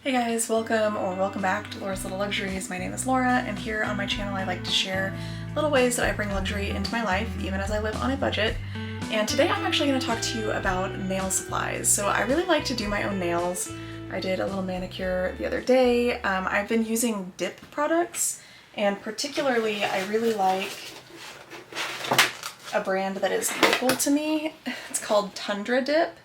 Hey guys, welcome back to Laura's Little Luxuries. My name is Laura, and here on my channel I like to share little ways that I bring luxury into my life, even as I live on a budget. And today I'm actually going to talk to you about nail supplies. So I really like to do my own nails. I did a little manicure the other day. I've been using dip products, and particularly I really like a brand that is local to me. It's called Tundra Dip.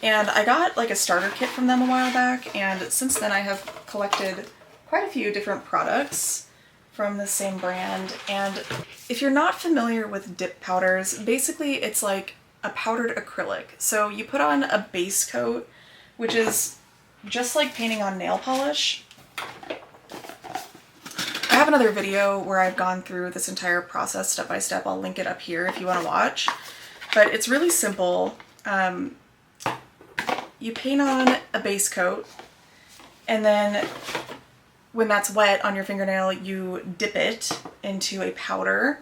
And I got like a starter kit from them a while back, and since then I have collected quite a few different products from the same brand. And if you're not familiar with dip powders, basically it's like a powdered acrylic. So you put on a base coat, which is just like painting on nail polish. I have another video where I've gone through this entire process step by step. I'll link it up here if you want to watch. But it's really simple. You paint on a base coat, and then when that's wet on your fingernail, you dip it into a powder.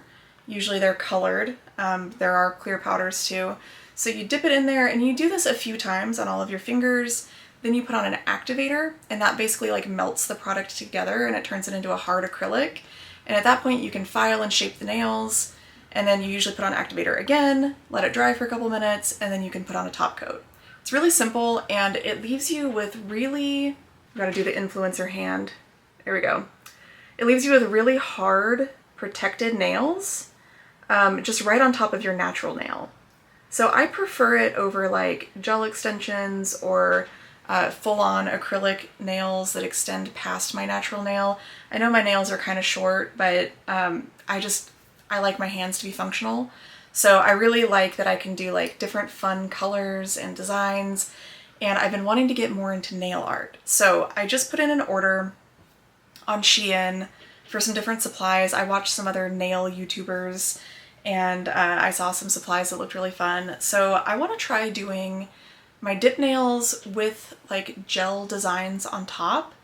Usually they're colored. There are clear powders too. So you dip it in there, and you do this a few times on all of your fingers. Then you put on an activator, and that basically like melts the product together and it turns it into a hard acrylic. And at that point you can file and shape the nails, and then you usually put on activator again, let it dry for a couple minutes, and then you can put on a top coat. It's really simple, and it leaves you with really, gotta do the influencer hand. There we go. It leaves you with really hard, protected nails, just right on top of your natural nail. So I prefer it over like gel extensions or full-on acrylic nails that extend past my natural nail. I know my nails are kind of short, but I like my hands to be functional. So I really like that I can do like different fun colors and designs, and I've been wanting to get more into nail art. So I just put in an order on Shein for some different supplies. I watched some other nail YouTubers, and I saw some supplies that looked really fun. So I want to try doing my dip nails with like gel designs on top.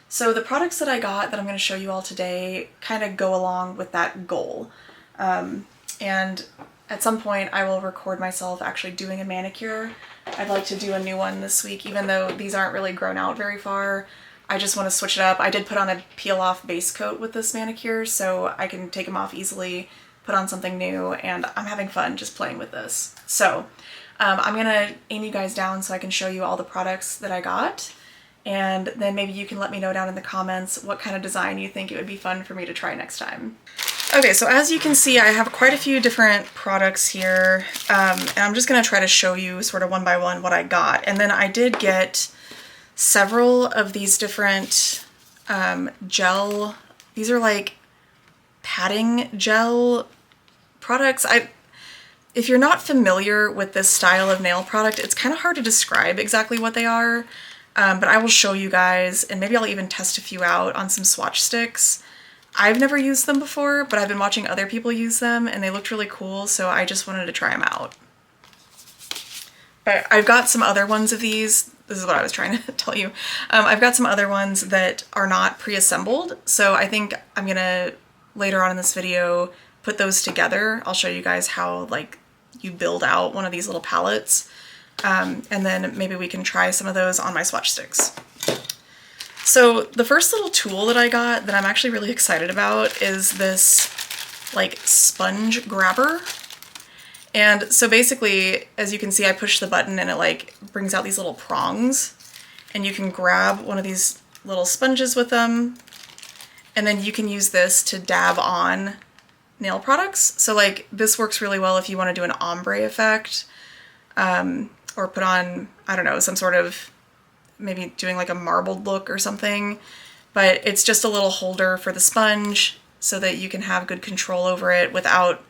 So the products that I got that I'm going to show you all today kind of go along with that goal. And at some point I will record myself actually doing a manicure. I'd like to do a new one this week, even though these aren't really grown out very far. I just want to switch it up. I did put on a peel off base coat with this manicure, so I can take them off easily, put on something new, and I'm having fun just playing with this. So I'm gonna aim you guys down so I can show you all the products that I got, and then maybe you can let me know down in the comments what kind of design you think it would be fun for me to try next time. Okay, so as you can see, I have quite a few different products here, and I'm just going to try to show you sort of one by one what I got. And then I did get several of these different gel, these are like padding gel products. If you're not familiar with this style of nail product, it's kind of hard to describe exactly what they are, but I will show you guys, and maybe I'll even test a few out on some swatch sticks. I've never used them before, but I've been watching other people use them and they looked really cool, so I just wanted to try them out. But I've got some other ones of these. This is what I was trying to tell you. I've got some other ones that are not pre-assembled, so I think I'm gonna, later on in this video, put those together. I'll show you guys how like you build out one of these little pallets, and then maybe we can try some of those on my swatch sticks. So the first little tool that I got that I'm actually really excited about is this like sponge grabber. And so basically, as you can see, I push the button and it like brings out these little prongs, and you can grab one of these little sponges with them, and then you can use this to dab on nail products. So like this works really well if you want to do an ombre effect, or put on, I don't know, some sort of, maybe doing like a marbled look or something, but it's just a little holder for the sponge so that you can have good control over it without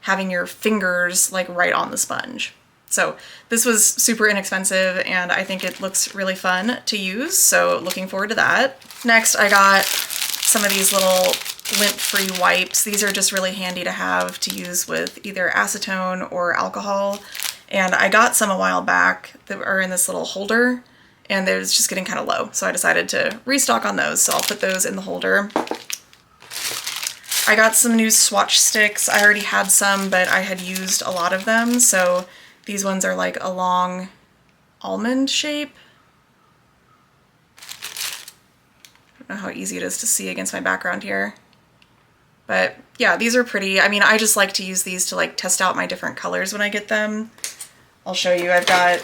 having your fingers like right on the sponge. So this was super inexpensive and I think it looks really fun to use, so looking forward to that. Next I got some of these little lint-free wipes. These are just really handy to have to use with either acetone or alcohol, and I got some a while back that are in this little holder, and they're just getting kind of low, so I decided to restock on those, so I'll put those in the holder. I got some new swatch sticks. I already had some, but I had used a lot of them, so these ones are like a long almond shape. I don't know how easy it is to see against my background here. But yeah, these are pretty. I mean, I just like to use these to like test out my different colors when I get them. I'll show you. I've got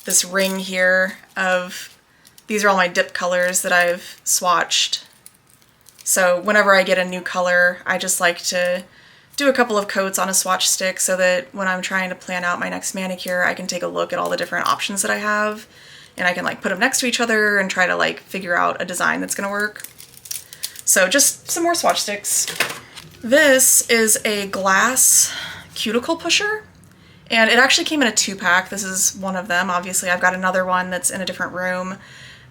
this ring here of, these are all my dip colors that I've swatched. So whenever I get a new color, I just like to do a couple of coats on a swatch stick so that when I'm trying to plan out my next manicure, I can take a look at all the different options that I have, and I can like put them next to each other and try to like figure out a design that's gonna work. So just some more swatch sticks. This is a glass cuticle pusher, and it actually came in a 2-pack. This is one of them. Obviously, I've got another one that's in a different room,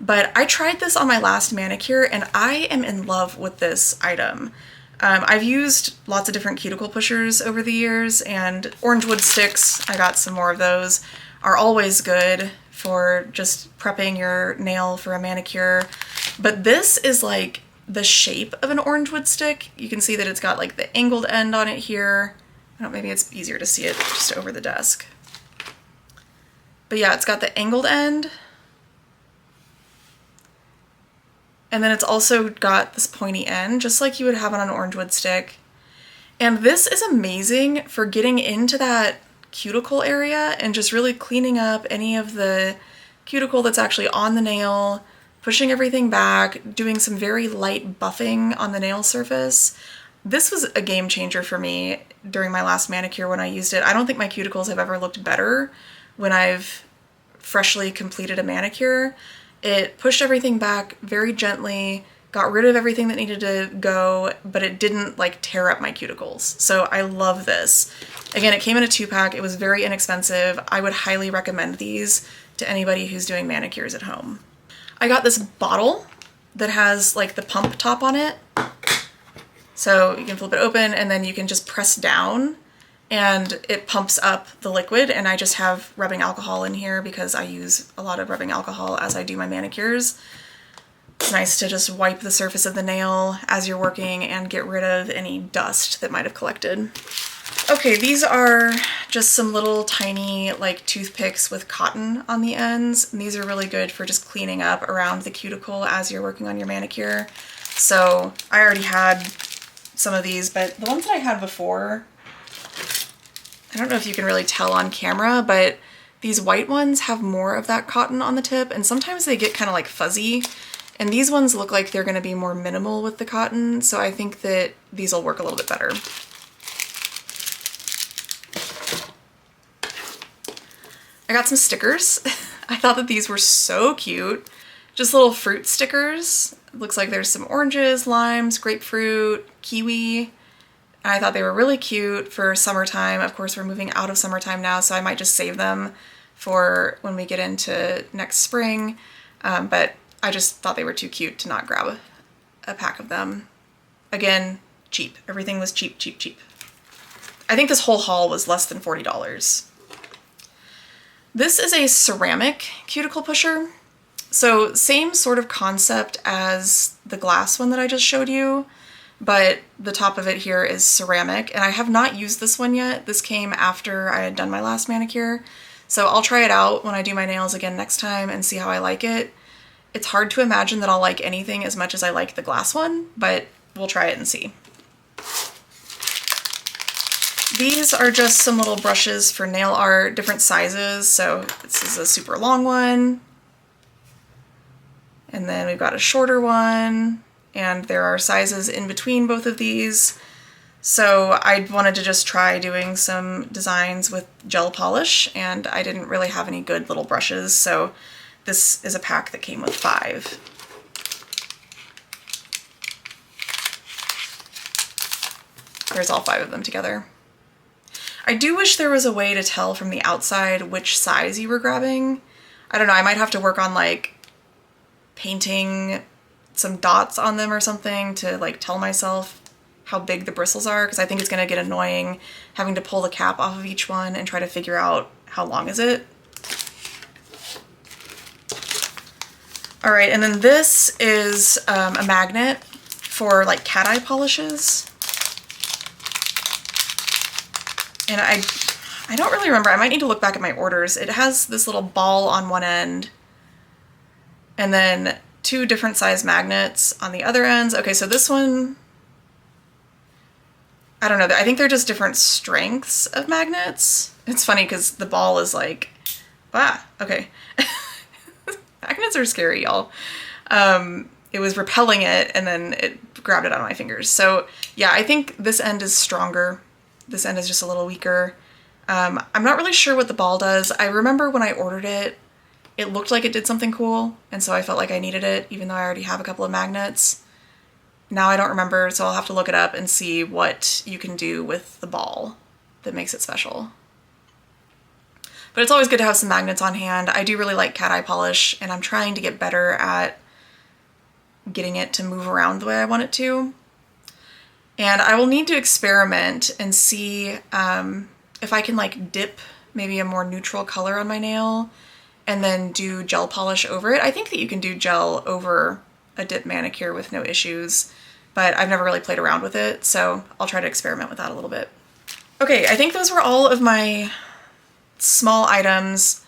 but I tried this on my last manicure and I am in love with this item. I've used lots of different cuticle pushers over the years, and orange wood sticks, I got some more of those, are always good for just prepping your nail for a manicure. But this is like the shape of an orange wood stick. You can see that it's got like the angled end on it here. I don't know, maybe it's easier to see it just over the desk. But yeah, it's got the angled end. And then it's also got this pointy end, just like you would have on an orange wood stick. And this is amazing for getting into that cuticle area and just really cleaning up any of the cuticle that's actually on the nail, pushing everything back, doing some very light buffing on the nail surface. This was a game changer for me during my last manicure when I used it. I don't think my cuticles have ever looked better when I've freshly completed a manicure. It pushed everything back very gently, got rid of everything that needed to go, but it didn't like tear up my cuticles. So I love this. Again, it came in a 2-pack. It was very inexpensive. I would highly recommend these to anybody who's doing manicures at home. I got this bottle that has like the pump top on it. So you can flip it open and then you can just press down and it pumps up the liquid, and I just have rubbing alcohol in here because I use a lot of rubbing alcohol as I do my manicures. It's nice to just wipe the surface of the nail as you're working and get rid of any dust that might have collected. Okay, these are just some little tiny like toothpicks with cotton on the ends, and these are really good for just cleaning up around the cuticle as you're working on your manicure. So I already had some of these, but the ones that I had before, I don't know if you can really tell on camera, but these white ones have more of that cotton on the tip, and sometimes they get kind of like fuzzy. And these ones look like they're going to be more minimal with the cotton, so I think that these will work a little bit better. I got some stickers. I thought that these were so cute. Just little fruit stickers. It looks like there's some oranges, limes, grapefruit, kiwi. I thought they were really cute for summertime. Of course, we're moving out of summertime now, so I might just save them for when we get into next spring. But I just thought they were too cute to not grab a pack of them. Again, cheap. Everything was cheap, cheap, cheap. I think this whole haul was less than $40. This is a ceramic cuticle pusher. So same sort of concept as the glass one that I just showed you, but the top of it here is ceramic, and I have not used this one yet. This came after I had done my last manicure, so I'll try it out when I do my nails again next time and see how I like it. It's hard to imagine that I'll like anything as much as I like the glass one, but we'll try it and see. These are just some little brushes for nail art, different sizes. So this is a super long one, and then we've got a shorter one, and there are sizes in between both of these. So I wanted to just try doing some designs with gel polish, and I didn't really have any good little brushes, so this is a pack that came with 5. There's all 5 of them together. I do wish there was a way to tell from the outside which size you were grabbing. I don't know, I might have to work on like painting some dots on them or something to like tell myself how big the bristles are, because I think it's gonna get annoying having to pull the cap off of each one and try to figure out how long is it. All right, and then this is a magnet for like cat eye polishes. And I don't really remember, I might need to look back at my orders. It has this little ball on one end, and then two different size magnets on the other ends. Okay, so this one, I don't know, I think they're just different strengths of magnets. It's funny because the ball is like, okay. Magnets are scary, y'all. It was repelling it and then it grabbed it out of my fingers. So yeah, I think this end is stronger. This end is just a little weaker. I'm not really sure what the ball does. I remember when I ordered it, it looked like it did something cool, and so I felt like I needed it, even though I already have a couple of magnets. Now I don't remember, so I'll have to look it up and see what you can do with the ball that makes it special. But it's always good to have some magnets on hand. I do really like cat eye polish, and I'm trying to get better at getting it to move around the way I want it to. And I will need to experiment and see if I can like dip maybe a more neutral color on my nail and then do gel polish over it. I think that you can do gel over a dip manicure with no issues, but I've never really played around with it, so I'll try to experiment with that a little bit. Okay, I think those were all of my small items.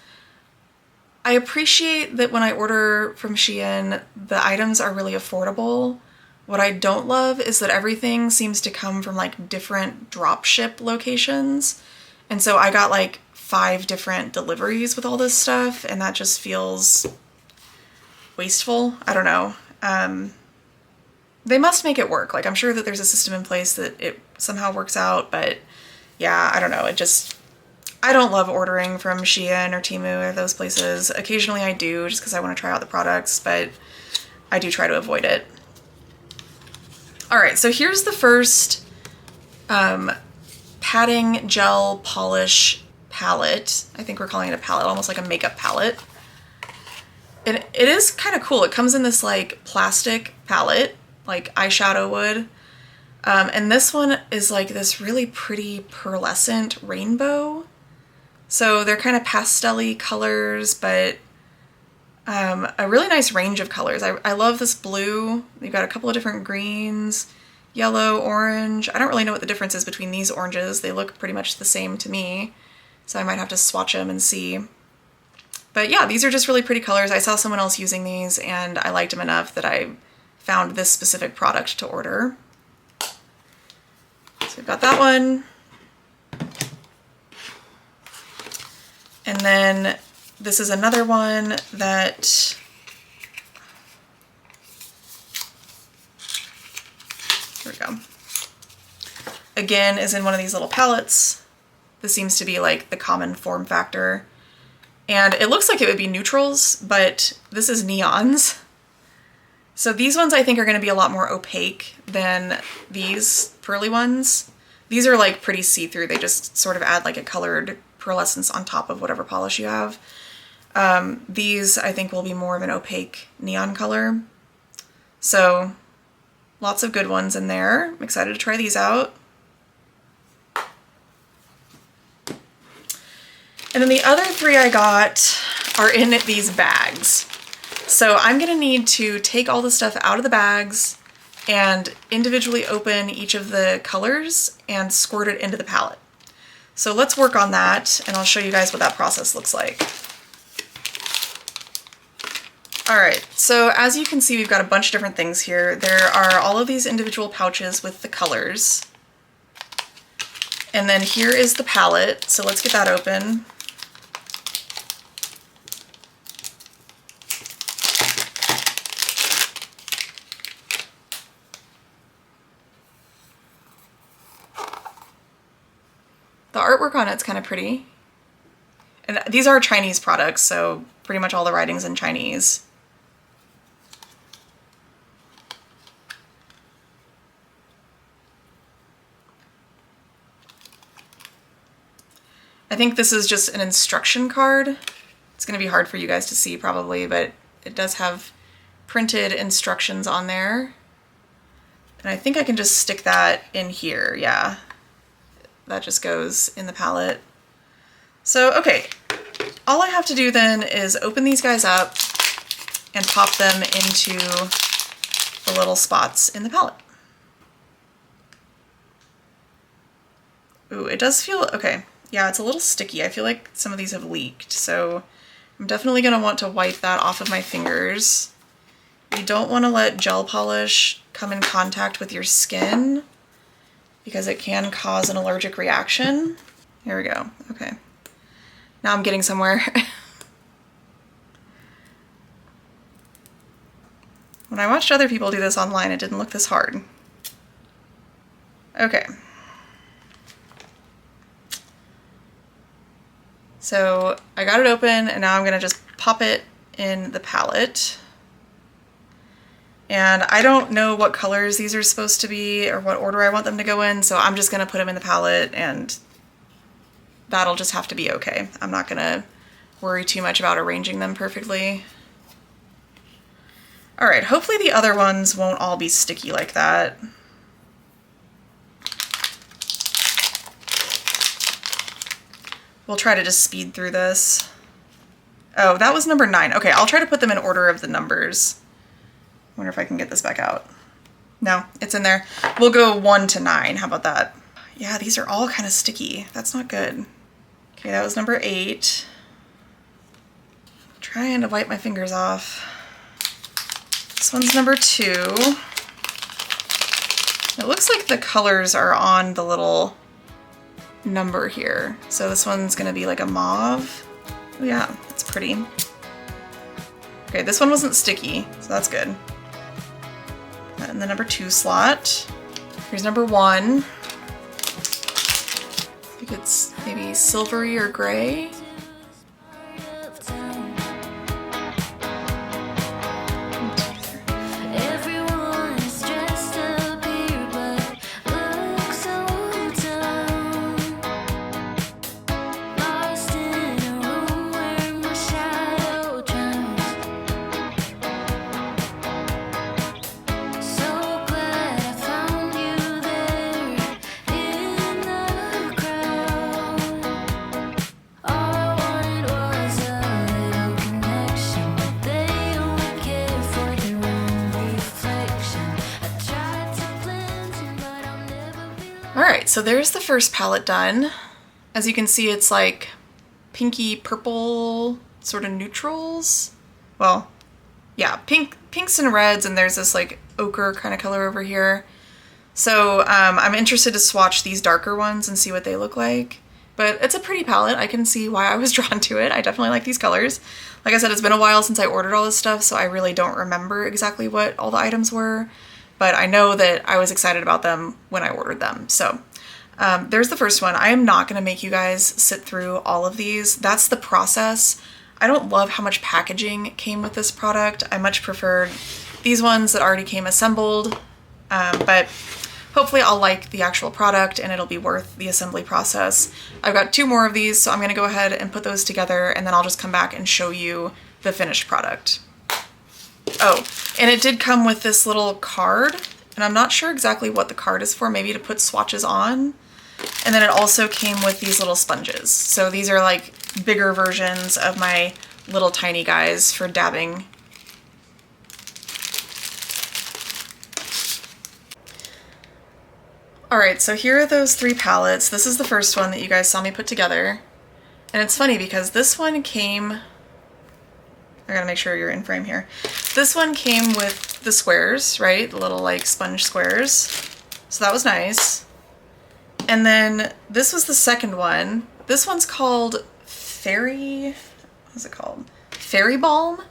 I appreciate that when I order from Shein, the items are really affordable. What I don't love is that everything seems to come from like different drop ship locations. And so I got like 5 different deliveries with all this stuff, and that just feels wasteful. I don't know. They must make it work. Like, I'm sure that there's a system in place that it somehow works out, but yeah, I don't know. I don't love ordering from Shein or Temu or those places. Occasionally I do, just because I want to try out the products, but I do try to avoid it. All right, so here's the first padding gel polish palette. I think we're calling it a palette, almost like a makeup palette. And it is kind of cool. It comes in this like plastic palette, like eyeshadow would. And this one is like this really pretty pearlescent rainbow. So they're kind of pastel-y colors, but a really nice range of colors. I love this blue. They've got a couple of different greens, yellow, orange. I don't really know what the difference is between these oranges. They look pretty much the same to me, so I might have to swatch them and see. But yeah, these are just really pretty colors. I saw someone else using these and I liked them enough that I found this specific product to order. So we've got that one. And then this is another one that here we go. Again, is in one of these little palettes. This seems to be like the common form factor. And it looks like it would be neutrals, but this is neons. So these ones I think are going to be a lot more opaque than these pearly ones. These are like pretty see-through. They just sort of add like a colored pearlescence on top of whatever polish you have. These I think will be more of an opaque neon color. So lots of good ones in there. I'm excited to try these out. And then the other 3 I got are in these bags. So I'm gonna need to take all the stuff out of the bags and individually open each of the colors and squirt it into the palette. So let's work on that, and I'll show you guys what that process looks like. All right, so as you can see, we've got a bunch of different things here. There are all of these individual pouches with the colors. And then here is the palette, so let's get that open. The artwork on it's kind of pretty. And these are Chinese products, so pretty much all the writing's in Chinese. I think this is just an instruction card. It's going to be hard for you guys to see probably, but it does have printed instructions on there. And I think I can just stick that in here, yeah. That just goes in the palette. So, okay, all I have to do then is open these guys up and pop them into the little spots in the palette. Ooh, it does feel, okay, yeah, it's a little sticky. I feel like some of these have leaked, so I'm definitely gonna want to wipe that off of my fingers You don't want to let gel polish come in contact with your skin because it can cause an allergic reaction. Here we go. Okay. Now I'm getting somewhere. When I watched other people do this online, it didn't look this hard. Okay. So I got it open and now I'm gonna just pop it in the palette. And I don't know what colors these are supposed to be or what order I want them to go in, so I'm just gonna put them in the palette and that'll just have to be okay. I'm not gonna worry too much about arranging them perfectly. All right, hopefully the other ones won't all be sticky like that. We'll try to just speed through this. Oh, that was number 9. Okay, I'll try to put them in order of the numbers. Wonder if I can get this back out. No, it's in there. We'll go 1 to 9. How about that? Yeah, these are all kind of sticky. That's not good. Okay, that was number 8. Trying to wipe my fingers off. This one's number 2. It looks like the colors are on the little number here. So this one's gonna be like a mauve. Oh yeah, it's pretty. Okay, this one wasn't sticky, so that's good. That in the number 2 slot. Here's number 1. I think it's maybe silvery or gray. Alright, so there's the first palette done. As you can see, it's like pinky purple sort of neutrals. Well, yeah, pinks and reds, and there's this like ochre kind of color over here. So I'm interested to swatch these darker ones and see what they look like. But it's a pretty palette. I can see why I was drawn to it. I definitely like these colors. Like I said, it's been a while since I ordered all this stuff, so I really don't remember exactly what all the items were. But I know that I was excited about them when I ordered them. So there's the first one. I am not going to make you guys sit through all of these. That's the process. I don't love how much packaging came with this product. I much preferred these ones that already came assembled. But hopefully I'll like the actual product and it'll be worth the assembly process. I've got 2 more of these, so I'm going to go ahead and put those together and then I'll just come back and show you the finished product. Oh, and it did come with this little card, and I'm not sure exactly what the card is for, maybe to put swatches on. And then it also came with these little sponges. So these are like bigger versions of my little tiny guys for dabbing. Alright, so here are those 3 palettes. This is the first one that you guys saw me put together. And it's funny because this one came... I gotta make sure you're in frame here. This one came with the squares, right? The little like sponge squares. So that was nice. And then this was the second one. This one's called Fairy, what's it called? Fairy Balm.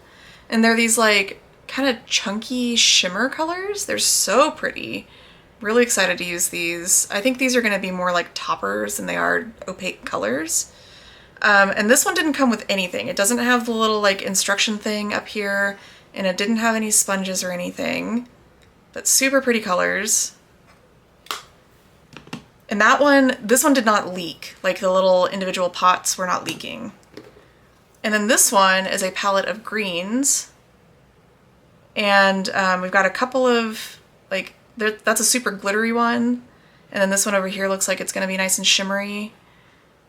And they're these like kind of chunky shimmer colors. They're so pretty. Really excited to use these. I think these are gonna be more like toppers than they are opaque colors. And this one didn't come with anything. It doesn't have the little like instruction thing up here, and it didn't have any sponges or anything, but super pretty colors. And that one, this one did not leak. Like the little individual pots were not leaking. And then this one is a palette of greens. And we've got a couple of like, that's a super glittery one. And then this one over here looks like it's gonna be nice and shimmery.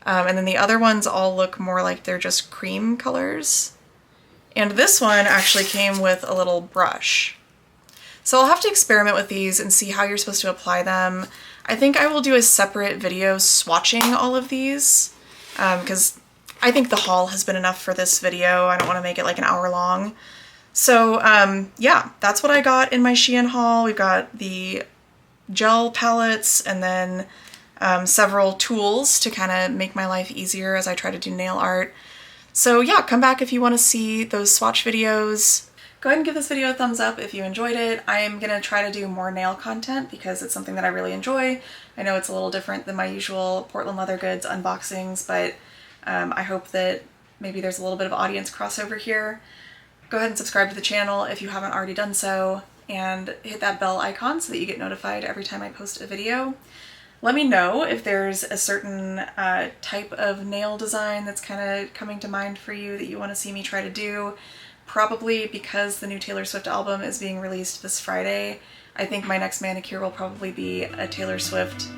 And then the other ones all look more like they're just cream colors. And this one actually came with a little brush. So I'll have to experiment with these and see how you're supposed to apply them. I think I will do a separate video swatching all of these because I think the haul has been enough for this video. I don't want to make it like an hour long. So yeah, that's what I got in my Shein haul. We've got the gel palettes and then several tools to kind of make my life easier as I try to do nail art. So yeah, come back if you want to see those swatch videos. Go ahead and give this video a thumbs up if you enjoyed it. I am going to try to do more nail content because it's something that I really enjoy. I know it's a little different than my usual Portland leather goods unboxings, but I hope that maybe there's a little bit of audience crossover here. Go ahead and subscribe to the channel if you haven't already done so, and hit that bell icon so that you get notified every time I post a video. Let me know if there's a certain type of nail design that's kind of coming to mind for you that you want to see me try to do. Probably because the new Taylor Swift album is being released this Friday, I think my next manicure will probably be a Taylor Swift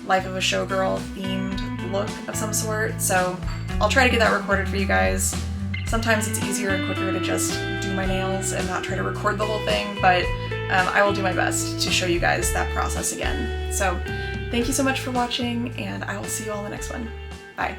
Life of a Showgirl themed look of some sort. So I'll try to get that recorded for you guys. Sometimes it's easier and quicker to just do my nails and not try to record the whole thing, but I will do my best to show you guys that process again. So thank you so much for watching, and I will see you all in the next one. Bye.